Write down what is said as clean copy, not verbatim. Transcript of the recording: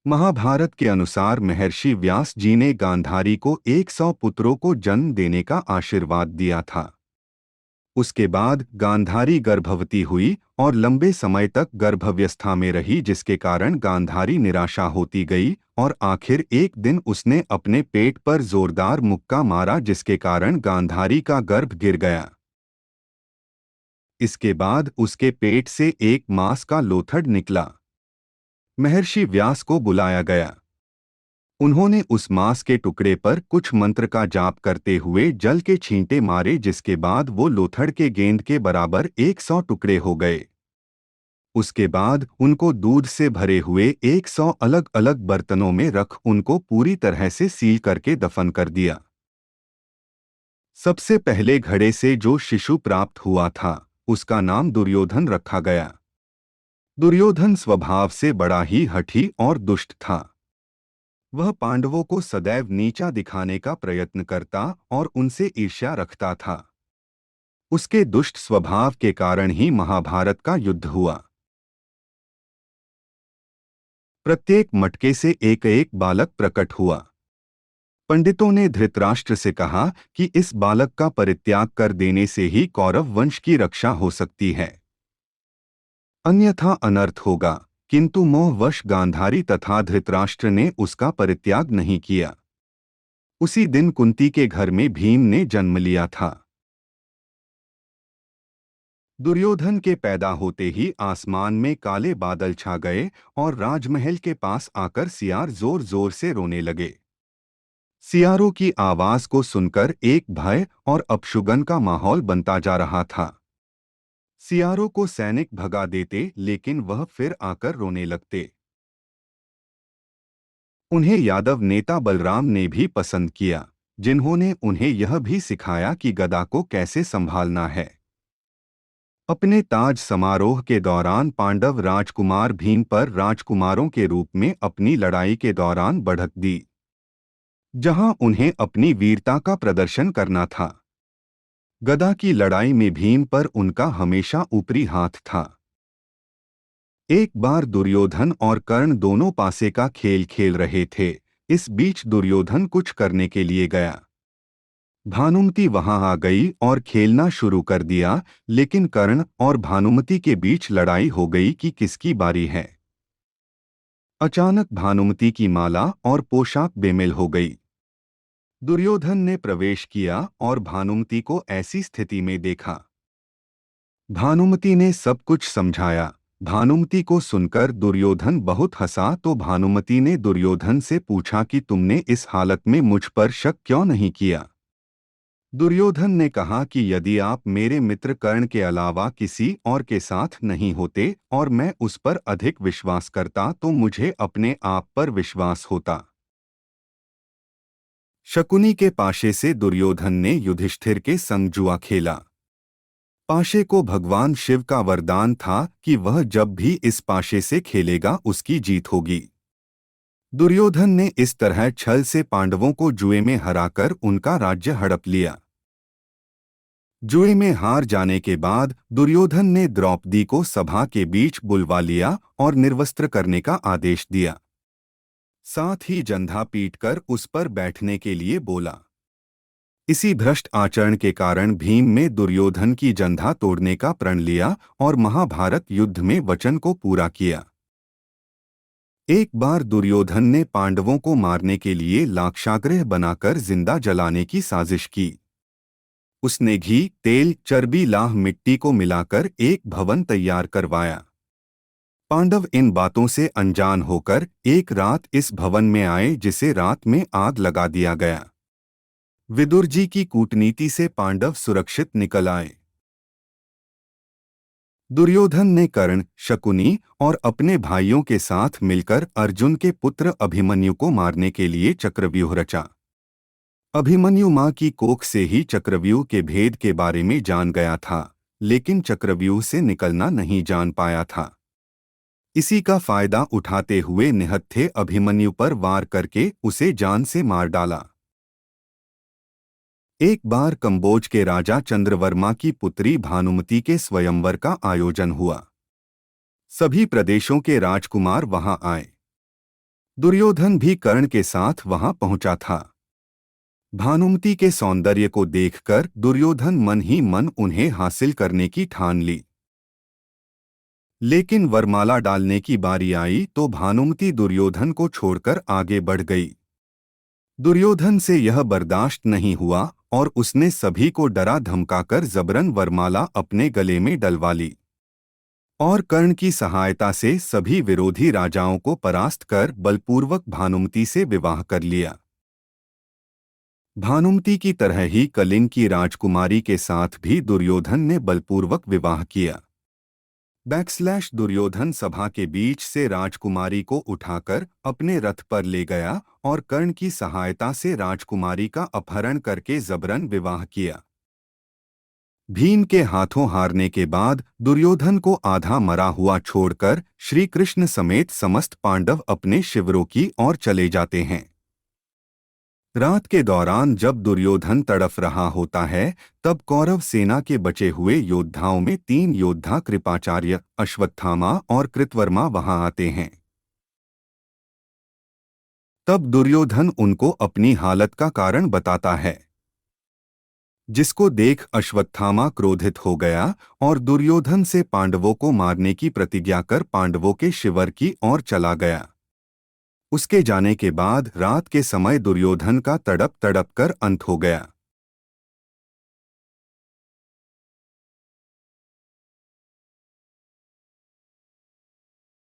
महाभारत के अनुसार महर्षि व्यास जी ने गांधारी को 100 पुत्रों को जन्म देने का आशीर्वाद दिया था। उसके बाद गांधारी गर्भवती हुई और लंबे समय तक गर्भावस्था में रही, जिसके कारण गांधारी निराशा होती गई और आखिर एक दिन उसने अपने पेट पर जोरदार मुक्का मारा, जिसके कारण गांधारी का गर्भ गिर गया। इसके बाद उसके पेट से एक मांस का लोथड़ निकला। महर्षि व्यास को बुलाया गया। उन्होंने उस मांस के टुकड़े पर कुछ मंत्र का जाप करते हुए जल के छींटे मारे, जिसके बाद वो लोथड़ के गेंद के बराबर 100 टुकड़े हो गए। उसके बाद उनको दूध से भरे हुए 100 अलग अलग बर्तनों में रख उनको पूरी तरह से सील करके दफन कर दिया। सबसे पहले घड़े से जो शिशु प्राप्त हुआ था, उसका नाम दुर्योधन रखा गया। दुर्योधन स्वभाव से बड़ा ही हठी और दुष्ट था। वह पांडवों को सदैव नीचा दिखाने का प्रयत्न करता और उनसे ईर्ष्या रखता था। उसके दुष्ट स्वभाव के कारण ही महाभारत का युद्ध हुआ। प्रत्येक मटके से एक एक बालक प्रकट हुआ। पंडितों ने धृतराष्ट्र से कहा कि इस बालक का परित्याग कर देने से ही कौरव वंश की रक्षा हो सकती है, अन्यथा अनर्थ होगा। किंतु मोहवश गांधारी तथा धृतराष्ट्र ने उसका परित्याग नहीं किया। उसी दिन कुंती के घर में भीम ने जन्म लिया था। दुर्योधन के पैदा होते ही आसमान में काले बादल छा गए और राजमहल के पास आकर सियार जोर जोर से रोने लगे। सियारों की आवाज को सुनकर एक भय और अपशुगन का माहौल बनता जा रहा था। सियारों को सैनिक भगा देते, लेकिन वह फिर आकर रोने लगते। उन्हें यादव नेता बलराम ने भी पसंद किया, जिन्होंने उन्हें यह भी सिखाया कि गदा को कैसे संभालना है। अपने ताज समारोह के दौरान पांडव राजकुमार भीम पर राजकुमारों के रूप में अपनी लड़ाई के दौरान बढ़त दी, जहां उन्हें अपनी वीरता का प्रदर्शन करना था। गदा की लड़ाई में भीम पर उनका हमेशा ऊपरी हाथ था। एक बार दुर्योधन और कर्ण दोनों पासे का खेल खेल रहे थे। इस बीच दुर्योधन कुछ करने के लिए गया। भानुमति वहां आ गई और खेलना शुरू कर दिया, लेकिन कर्ण और भानुमति के बीच लड़ाई हो गई कि किसकी बारी है। अचानक भानुमति की माला और पोशाक बेमेल हो गई। दुर्योधन ने प्रवेश किया और भानुमति को ऐसी स्थिति में देखा। भानुमति ने सब कुछ समझाया। भानुमति को सुनकर दुर्योधन बहुत हंसा, तो भानुमति ने दुर्योधन से पूछा कि तुमने इस हालत में मुझ पर शक क्यों नहीं किया। दुर्योधन ने कहा कि यदि आप मेरे मित्र कर्ण के अलावा किसी और के साथ नहीं होते और मैं उस पर अधिक विश्वास करता, तो मुझे अपने आप पर विश्वास होता। शकुनी के पाशे से दुर्योधन ने युधिष्ठिर के संग जुआ खेला। पाशे को भगवान शिव का वरदान था कि वह जब भी इस पाशे से खेलेगा उसकी जीत होगी। दुर्योधन ने इस तरह छल से पांडवों को जुए में हराकर उनका राज्य हड़प लिया। जुए में हार जाने के बाद दुर्योधन ने द्रौपदी को सभा के बीच बुलवा लिया और निर्वस्त्र करने का आदेश दिया। साथ ही जंधा पीटकर उस पर बैठने के लिए बोला। इसी भ्रष्ट आचरण के कारण भीम ने दुर्योधन की जंधा तोड़ने का प्रण लिया और महाभारत युद्ध में वचन को पूरा किया। एक बार दुर्योधन ने पांडवों को मारने के लिए लाक्षागृह बनाकर जिंदा जलाने की साजिश की। उसने घी, तेल, चर्बी, लाह मिट्टी को मिलाकर एक भवन तैयार करवाया। पांडव इन बातों से अनजान होकर एक रात इस भवन में आए, जिसे रात में आग लगा दिया गया। विदुर जी की कूटनीति से पांडव सुरक्षित निकल आए। दुर्योधन ने कर्ण, शकुनी और अपने भाइयों के साथ मिलकर अर्जुन के पुत्र अभिमन्यु को मारने के लिए चक्रव्यूह रचा। अभिमन्यु मां की कोख से ही चक्रव्यूह के भेद के बारे में जान गया था, लेकिन चक्रव्यूह से निकलना नहीं जान पाया था। इसी का फायदा उठाते हुए निहत्थे अभिमन्यु पर वार करके उसे जान से मार डाला। एक बार कंबोज के राजा चंद्रवर्मा की पुत्री भानुमति के स्वयंवर का आयोजन हुआ। सभी प्रदेशों के राजकुमार वहां आए। दुर्योधन भी कर्ण के साथ वहां पहुंचा था। भानुमति के सौंदर्य को देखकर दुर्योधन मन ही मन उन्हें हासिल करने की ठान ली। लेकिन वरमाला डालने की बारी आई तो भानुमति दुर्योधन को छोड़कर आगे बढ़ गई। दुर्योधन से यह बर्दाश्त नहीं हुआ और उसने सभी को डरा धमकाकर जबरन वरमाला अपने गले में डलवा ली और कर्ण की सहायता से सभी विरोधी राजाओं को परास्त कर बलपूर्वक भानुमति से विवाह कर लिया। भानुमति की तरह ही कलिंग की राजकुमारी के साथ भी दुर्योधन ने बलपूर्वक विवाह किया। दुर्योधन सभा के बीच से राजकुमारी को उठाकर अपने रथ पर ले गया और कर्ण की सहायता से राजकुमारी का अपहरण करके जबरन विवाह किया। भीम के हाथों हारने के बाद दुर्योधन को आधा मरा हुआ छोड़कर श्री कृष्ण समेत समस्त पांडव अपने शिविरों की ओर चले जाते हैं। रात के दौरान जब दुर्योधन तड़फ रहा होता है तब कौरव सेना के बचे हुए योद्धाओं में 3 योद्धा कृपाचार्य, अश्वत्थामा और कृतवर्मा वहां आते हैं। तब दुर्योधन उनको अपनी हालत का कारण बताता है, जिसको देख अश्वत्थामा क्रोधित हो गया और दुर्योधन से पांडवों को मारने की प्रतिज्ञा कर पांडवों के शिविर की ओर चला गया। उसके जाने के बाद रात के समय दुर्योधन का तड़प तड़प कर अंत हो गया।